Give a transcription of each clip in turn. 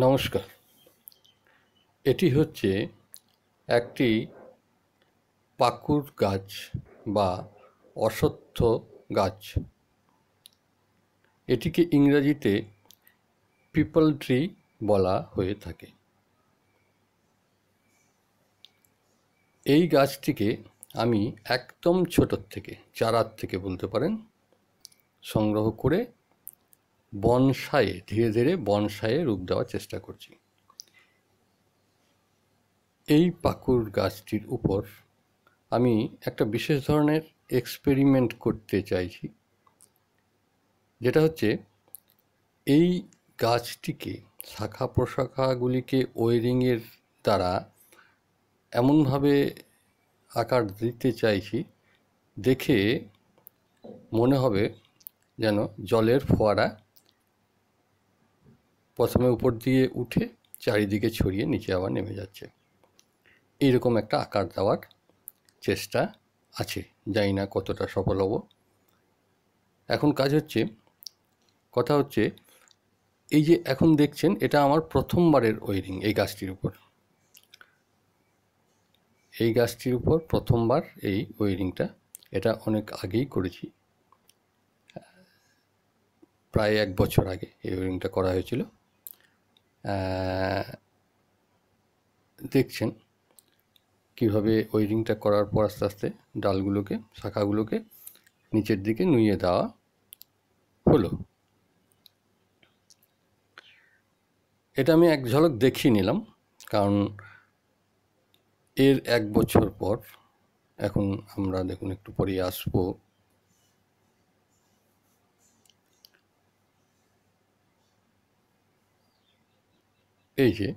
নমস্কার। এটি হচ্ছে একটি পাকুড় গাছ বা অশ্বত্থ গাছ। এটিকে ইংরেজিতে পিপল ট্রি বলা হয়ে থাকে। এই গাছটিকে আমি একদম ছোটোর থেকে, চারার থেকে বলতে পারেন, সংগ্রহ করে বনসাইয়ে ধীরে ধীরে বনসাইয়ে রূপ দেওয়ার চেষ্টা করছি। এই পাকুড় গাছটির উপর আমি একটা বিশেষ ধরনের এক্সপেরিমেন্ট করতে চাইছি, যেটা হচ্ছে এই গাছটিকে শাখা প্রশাখাগুলিকে ওয়েরিংয়ের দ্বারা এমনভাবে আকার দিতে চাইছি দেখে মনে হবে যেন জলের ফোয়ারা প্রথমে উপর দিয়ে উঠে চারিদিকে ছড়িয়ে নিচে আবার নেমে যাচ্ছে। এইরকম একটা আকার দেওয়ার চেষ্টা আছে, জানি না কতটা সফল হব। এখন কথা হচ্ছে এই যে এখন দেখছেন, এটা আমার প্রথমবারের ওয়েরিং এই গাছটির উপর। এই গাছটির উপর প্রথমবার এই ওয়েরিংটা, এটা অনেক আগেই করেছি, প্রায় 1 বছর আগে এই ওয়েরিংটা করা হয়েছিল। দেখছেন কীভাবে ওয়েরিংটা করার পর আস্তে আস্তে ডালগুলোকে, শাখাগুলোকে নিচের দিকে নুইয়ে দেওয়া হলো। এটা আমি এক ঝলক দেখিয়ে নিলাম, কারণ এর 1 বছর পর এখন আমরা দেখুন একটু পরেই আসবো। এই যে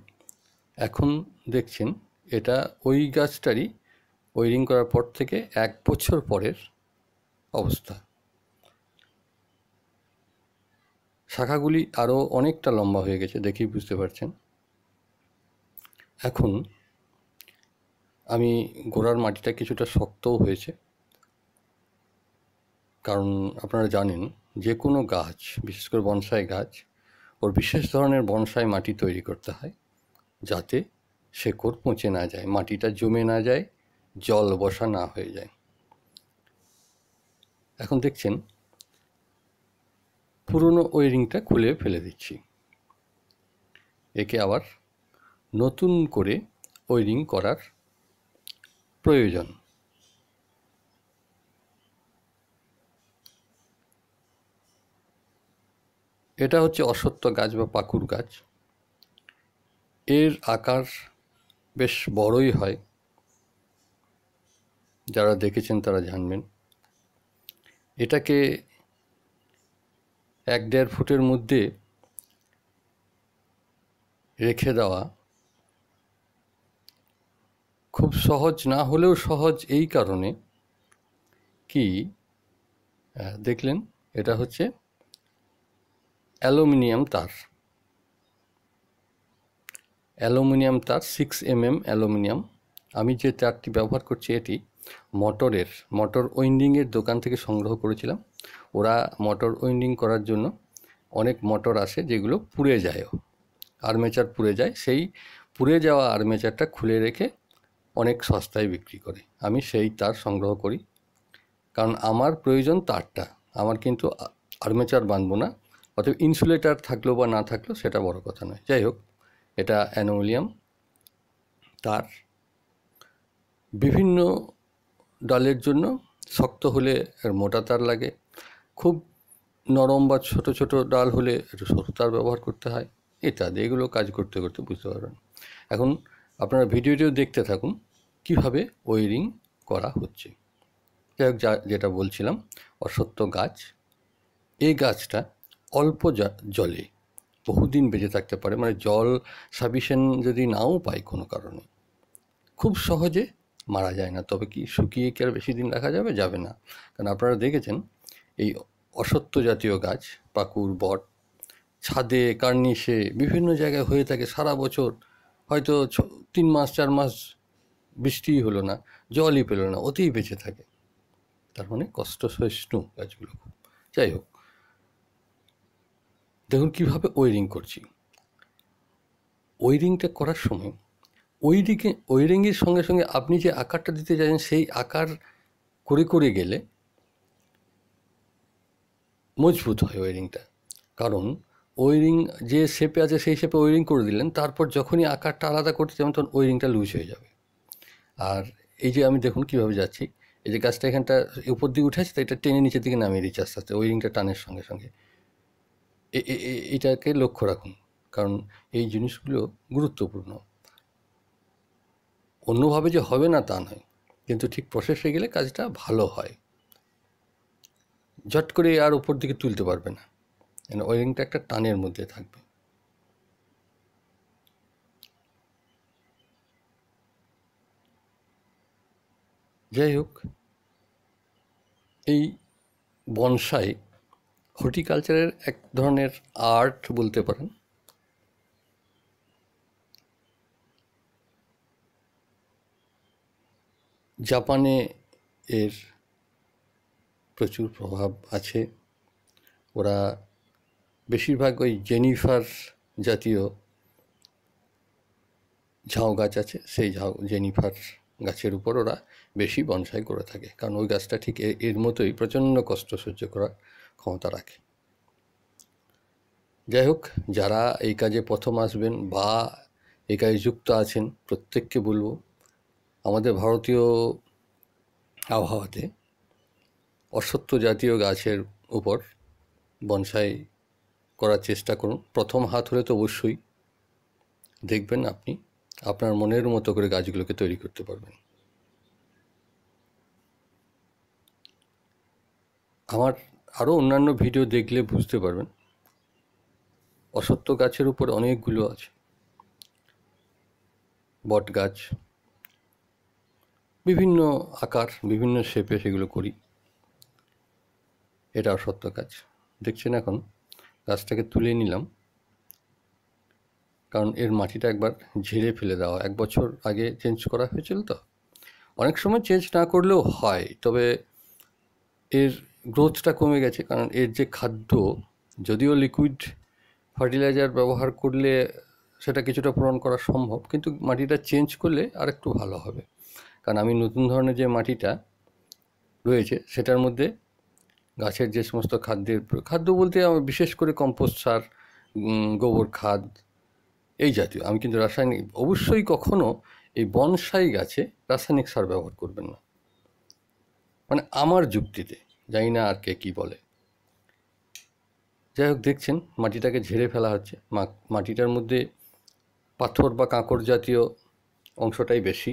এখন দেখছেন, এটা ওই গাছটারই ওয়েরিং করার পর থেকে 1 বছর পরের অবস্থা। শাখাগুলি আরও অনেকটা লম্বা হয়ে গেছে, দেখেই বুঝতে পারছেন। এখন আমি গোড়ার মাটিটা কিছুটা শক্তও হয়েছে, কারণ আপনারা জানেন যে কোনো গাছ, বিশেষ করে বনসাই গাছ, ওর বিশেষ ধরনের বনসাই মাটি তৈরি করতে হয় যাতে শেকড় পচে না যায়, মাটিটা জমে না যায়, জল বসা না হয়ে যায়। এখন দেখছেন পুরনো ওয়েরিংটা খুলে ফেলে দিচ্ছি, একে আবার নতুন করে ওয়েরিং করার প্রয়োজন। এটা হচ্ছে অশ্বত্থ গাছ বা পাকুড় গাছ। এর আকার বেশ বড়ই হয়, যারা দেখেছেন তারা জানবেন। এটাকে 1-1.5 ফুটের মধ্যে রেখে দেওয়া খুব সহজ না হলেও সহজ এই কারণে কি, দেখলেন এটা হচ্ছে অ্যালুমিনিয়াম তার, 6 mm অ্যালুমিনিয়াম। আমি যে তারটি ব্যবহার করছি এটি মোটর ওয়েন্ডিংয়ের দোকান থেকে সংগ্রহ করেছিলাম। ওরা মোটর ওয়েন্ডিং করার জন্য অনেক মোটর আসে যেগুলো পুড়ে যায়, আর্মেচার পুড়ে যায়, সেই পুড়ে যাওয়া আর্মেচারটা খুলে রেখে অনেক সস্তায় বিক্রি করে। আমি সেই তার সংগ্রহ করি, কারণ আমার প্রয়োজন তারটা, আমার কিন্তু আর্মেচার বাঁধবো না। অতএব ইনসুলেটার থাকলো বা না থাকলো সেটা বড় কথা নয়। যাই হোক, এটা অ্যালুমিনিয়াম তার। বিভিন্ন ডালের জন্য শক্ত হলে এর মোটা তার লাগে, খুব নরম বা ছোট ছোট ডাল হলে একটু সরু তার ব্যবহার করতে হয় ইত্যাদি। এগুলো কাজ করতে করতে বুঝতে পারবেন। এখন আপনারা ভিডিওটিও দেখতে থাকুন কিভাবে ওয়েরিং করা হচ্ছে। যাই হোক, যেটা বলছিলাম, অশ্বত্থ গাছ, এই গাছটা অল্প জলে বহুদিন বেঁচে থাকতে পারে। মানে জল সাফিসিয়েন্ট যদি নাও পায় কোনো কারণে, খুব সহজে মারা যায় না। তবে কি শুকিয়ে কি আর বেশি দিন রাখা যাবে? যাবে না। কারণ আপনারা দেখেছেন এই অশ্বত্থ জাতীয় গাছ, পাকুড়, বট, ছাদে, কার্নিশে বিভিন্ন জায়গায় হয়ে থাকে সারা বছর। হয়তো 3 মাস 4 মাস বৃষ্টিই হলো না, জলই পেল না, ওতেই বেঁচে থাকে। তার মানে কষ্ট সহিষ্ণু গাছগুলো। যাই হোক, দেখুন কীভাবে ওয়েরিং করছি। ওয়ারিংটা করার সময় ওয়ারিংয়ের সঙ্গে সঙ্গে আপনি যে আকারটা দিতে চাইছেন সেই আকার করে করে গেলে মজবুত হয় ওয়ারিংটা। কারণ ওয়ারিং যে শেপে আছে সেই শেপে ওয়ারিং করে দিলেন, তারপর যখনই আকারটা আলাদা করতে যাবেন তখন ওয়ারিংটা লুজ হয়ে যাবে। আর এই যে আমি দেখুন কীভাবে যাচ্ছি, এই যে গাছটা এখানটা উপর দিকে উঠে আছে, তো এটা টেনে নিচের দিকে নামিয়ে দিচ্ছে আস্তে আস্তে ওয়ারিংটা টানের সঙ্গে সঙ্গে। এটাকে লক্ষ্য রাখুন, কারণ এই জিনিসগুলো গুরুত্বপূর্ণ। অন্যভাবে যে হবে না তা নয়, কিন্তু ঠিক প্রসেসে গেলে কাজটা ভালো হয়। ঝট করে আর উপর দিকে তুলতে পারবে না, ওয়ারিংটা একটা টানের মধ্যে থাকবে। যাই হোক, এই বনসাই হর্টিকালচারের এক ধরনের আর্ট বলতে পারেন। জাপানে এর প্রচুর প্রভাব আছে। ওরা বেশিরভাগ ওই জেনিফার জাতীয় ঝাউ গাছ আছে, সেই জেনিফার গাছের উপর ওরা বেশি বনসাই করে থাকে, কারণ ওই গাছটা ঠিক এর মতোই প্রচণ্ড কষ্ট সহ্য করার ক্ষমতা রাখে। যাই হোক, যারা এই কাজে প্রথম আসবেন বা এই কাজে যুক্ত আছেন, প্রত্যেককে বলবো আমাদের ভারতীয় আবহাওয়াতে অশ্বত্থ জাতীয় গাছের উপর বনসাই করার চেষ্টা করুন। প্রথম হাত হলে তো অবশ্যই দেখবেন আপনি আপনার মনের মতো করে গাছগুলোকে তৈরি করতে পারবেন। আমার আরও অন্যান্য ভিডিও দেখলে বুঝতে পারবেন, অশ্বত্থ গাছের উপর অনেকগুলো আছে। বট গাছ বিভিন্ন আকার বিভিন্ন শেপে সেগুলো করি। এটা অশ্বত্থ গাছ দেখছেন। এখন গাছটাকে তুলে নিলাম, কারণ এর মাটিটা একবার ঝেড়ে ফেলে দেওয়া, 1 বছর আগে চেঞ্জ করা হয়েছিল। তো অনেক সময় চেঞ্জ না করলেও হয়, তবে এর গ্রোথটা কমে গেছে, কারণ এর যে খাদ্য, যদিও লিকুইড ফার্টিলাইজার ব্যবহার করলে সেটা কিছুটা পূরণ করা সম্ভব, কিন্তু মাটিটা চেঞ্জ করলে আর একটু ভালো হবে। কারণ আমি নতুন ধরনের যে মাটিটা রয়েছে সেটার মধ্যে গাছের যে সমস্ত খাদ্য বলতে আমার বিশেষ করে কম্পোস্ট সার, গোবর খাদ এই জাতীয়, আমি কিন্তু রাসায়নিক অবশ্যই কখনো এই বনসাই গাছে রাসায়নিক সার ব্যবহার করবেন না, মানে আমার যুক্তিতে, জানি না আর কে কী বলে। যাই হোক, দেখছেন মাটিটাকে ঝেড়ে ফেলা হচ্ছে। মাটিটার মধ্যে পাথর বা কাঁকড় জাতীয় অংশটাই বেশি,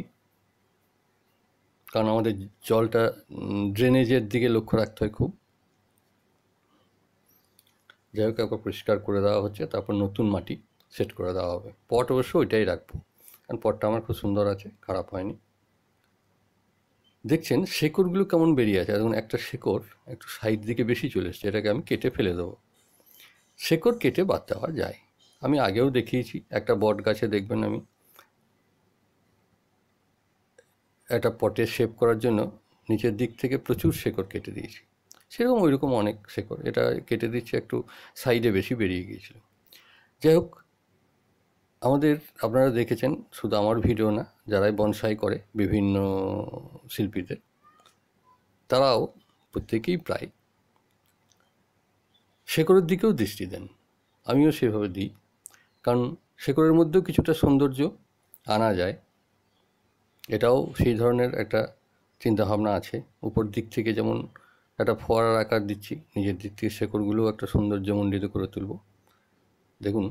কারণ আমাদের জলটা ড্রেনেজের দিকে লক্ষ্য রাখতে হয় খুব। যাই হোক, একবার পরিষ্কার করে দেওয়া হচ্ছে, তারপর নতুন মাটি সেট করে দেওয়া হবে। পট অবশ্য ওইটাই রাখবো, কারণ পটটা আমার খুব সুন্দর আছে, খারাপ হয়নি। দেখছেন শেকড়গুলো কেমন বেরিয়ে আছে। এখন একটা শেকড় একটু সাইড দিকে বেশি চলে এসছে, এটাকে আমি কেটে ফেলে দেবো। শেকড় কেটে বাদ দেওয়া যায়, আমি আগেও দেখিয়েছি। একটা বট গাছে দেখবেন আমি একটা পটে শেপ করার জন্য নিচের দিক থেকে প্রচুর শেকড় কেটে দিয়েছি, সেরকম ওইরকম অনেক শেকড় এটা কেটে দিচ্ছি, একটু সাইডে বেশি বেরিয়ে গিয়েছিল। যাই হোক, আমাদের আপনারা দেখেছেন, শুধু আমার ভিডিও না, যারাই বনসাই করে বিভিন্ন শিল্পীদের, তারাও প্রত্যেকেই প্রায় শেকড়ের দিকেও দৃষ্টি দেন। আমিও সেভাবে দিই, কারণ শেকড়ের মধ্যেও কিছুটা সৌন্দর্য আনা যায়। এটাও সেই ধরনের একটা চিন্তাভাবনা আছে। উপর দিক থেকে যেমন একটা ফোয়ারার আকার দিচ্ছি, নিজের দিক থেকে শেকড়গুলোও একটা সৌন্দর্যমণ্ডিত করে তুলব। দেখুন,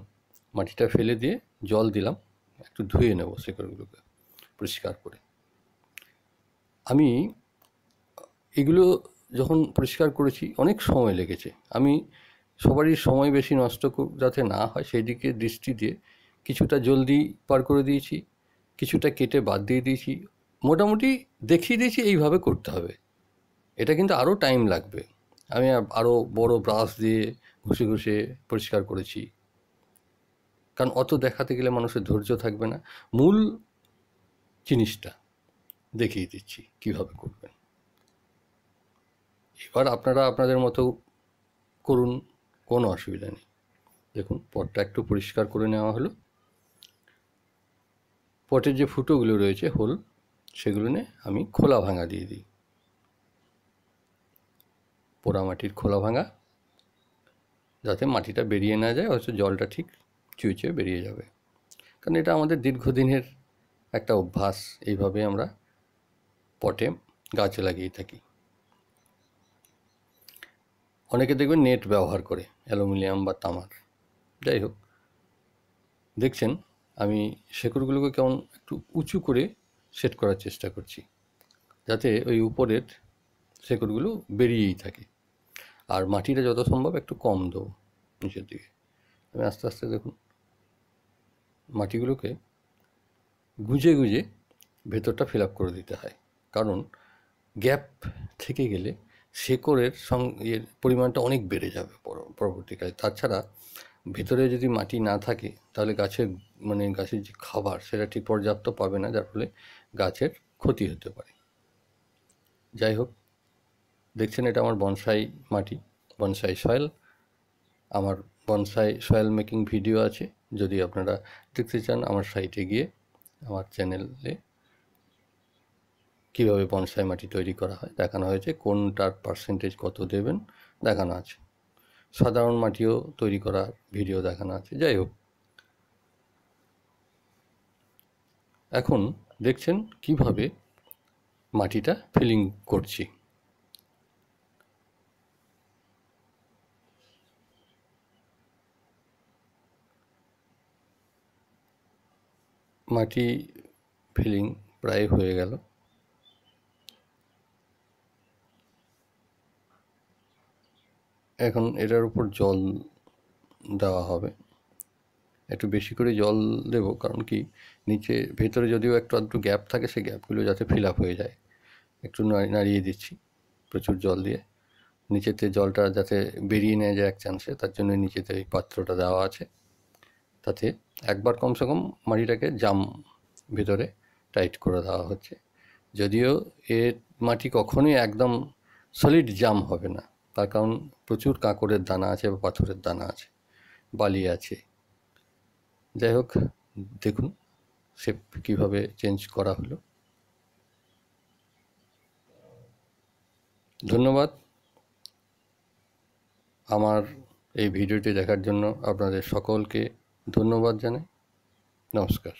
মাটিটা ফেলে দিয়ে জল দিলাম, একটু ধুয়ে নেব শেকড়গুলোকে পরিষ্কার করে। আমি এগুলো যখন পরিষ্কার করেছি অনেক সময় লেগেছে। আমি সবারই সময় বেশি নষ্ট যাতে না হয় সেই দিকে দৃষ্টি দিয়ে কিছুটা জলদি পার করে দিয়েছি, কিছুটা কেটে বাদ দিয়ে দিয়েছি, মোটামুটি দেখিয়ে দিয়েছি এইভাবে করতে হবে। এটা কিন্তু আরও টাইম লাগবে। আমি আরও বড় ব্রাশ দিয়ে ঘষে ঘষে পরিষ্কার করেছি, কারণ অত দেখাতে গেলে মানুষের ধৈর্য থাকবে না। মূল জিনিসটা দেখিয়ে দিচ্ছি কীভাবে করবেন। এবার আপনারা আপনাদের মতো করুন, কোনো অসুবিধা নেই। দেখুন, পটটা একটু পরিষ্কার করে নেওয়া হলো। পটের যে ফুটোগুলো রয়েছে হোল, সেগুলো নিয়ে আমি খোলা ভাঙা দিয়ে দিই। পোড়ামাটির খোলা ভাঙা, যাতে মাটিটা বেরিয়ে না যায়, অথচ জলটা ঠিক চুয়ে চুয়ে বেরিয়ে যাবে। কারণ এটা আমাদের দীর্ঘদিনের একটা অভ্যাস, এইভাবে আমরা পটে গাছ লাগিয়ে থাকি। অনেকে দেখবেন নেট ব্যবহার করে, অ্যালুমিনিয়াম বা তামার। যাই হোক, দেখছেন আমি শেকড়গুলোকে কেমন একটু উঁচু করে সেট করার চেষ্টা করছি, যাতে ওই উপরের শেকড়গুলো বেরিয়েই থাকে। আর মাটিটা যত সম্ভব একটু কম দেবো নিচের দিকে। আমি আস্তে আস্তে দেখুন মাটিগুলোকে গুঁজে গুঁজে ভেতরটা ফিল আপ করে দিতে হয়, কারণ গ্যাপ থেকে গেলে শেকড়ের এর পরিমাণটা অনেক বেড়ে যাবে পরবর্তীকালে। তাছাড়া ভেতরে যদি মাটি না থাকে তাহলে গাছের গাছের যে খাবার সেটা ঠিক পর্যাপ্ত পাবে না, যার ফলে গাছের ক্ষতি হতে পারে। যাই হোক, দেখছেন এটা আমার বনসাই মাটি, বনসাই সয়েল। আমার বনসাই সয়েল মেকিং ভিডিও আছে, যদি আপনারা দেখতে চান আমার সাইটে গিয়ে আমার চ্যানেলে কীভাবে বনসাই মাটি তৈরি করা হয় দেখানো হয়েছে, কোনটার পার্সেন্টেজ কত দেবেন দেখানো আছে। সাধারণ মাটিও তৈরি করার ভিডিও দেখানো আছে। যাই হোক, এখন দেখছেন কিভাবে মাটিটা ফিলিং করছি। মাটি ফিলিং প্রায় হয়ে গেল। এখন এটার উপর জল দেওয়া হবে, একটু বেশি করে জল দেব, কারণ কি নিচে ভেতরে যদিও একটু আধটু গ্যাপ থাকে, সেই গ্যাপগুলো যাতে ফিল আপ হয়ে যায়। একটু নাড়িয়ে দিচ্ছি প্রচুর জল দিয়ে, নিচেতে জলটা যাতে বেরিয়ে নেওয়া যায় এক চান্সে, তার জন্য নিচেতে এই পাত্রটা দেওয়া আছে। তাতে একবার কমসে কম মাটিটাকে জাম ভেতরে টাইট করে দেওয়া হচ্ছে। যদিও এর মাটি কখনোই একদম সলিড জাম হবে না, তার কারণ প্রচুর কাঁকড়ের দানা আছে বা পাথরের দানা আছে, বালি আছে। যাই হোক, দেখুন শেপ কীভাবে চেঞ্জ করা হলো। ধন্যবাদ আমার এই ভিডিওটি দেখার জন্য। আপনাদের সকলকে ধন্যবাদ জানাই। নমস্কার।